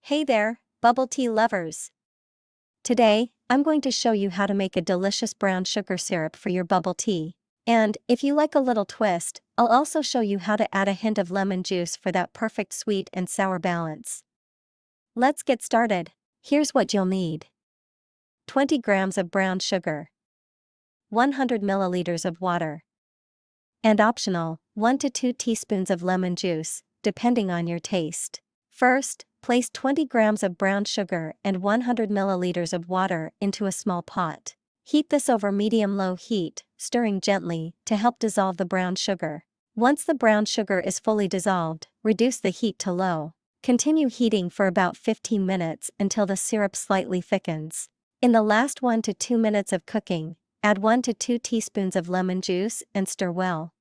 Hey there, bubble tea lovers! Today, I'm going to show you how to make a delicious brown sugar syrup for your bubble tea. And, if you like a little twist, I'll also show you how to add a hint of lemon juice for that perfect sweet and sour balance. Let's get started. Here's what you'll need. 20 grams of brown sugar. 100 milliliters of water. And optional, 1 to 2 teaspoons of lemon juice, depending on your taste. First, place 20 grams of brown sugar and 100 milliliters of water into a small pot. Heat this over medium-low heat, stirring gently to help dissolve the brown sugar. Once the brown sugar is fully dissolved, reduce the heat to low. Continue heating for about 15 minutes until the syrup slightly thickens. In the last 1 to 2 minutes of cooking, add 1 to 2 teaspoons of lemon juice and stir well.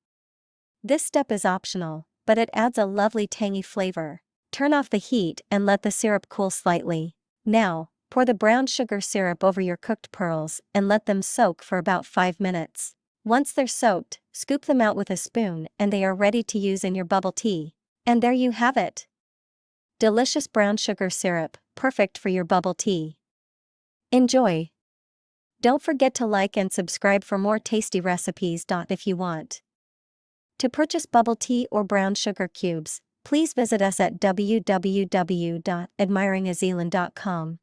This step is optional, but it adds a lovely tangy flavor. Turn off the heat and let the syrup cool slightly. Now, pour the brown sugar syrup over your cooked pearls and let them soak for about 5 minutes. Once they're soaked, scoop them out with a spoon and they are ready to use in your bubble tea. And there you have it! Delicious brown sugar syrup, perfect for your bubble tea. Enjoy! Don't forget to like and subscribe for more tasty recipes. If you want to purchase bubble tea or brown sugar cubes, please visit us at www.AdmirinGazeLand.com.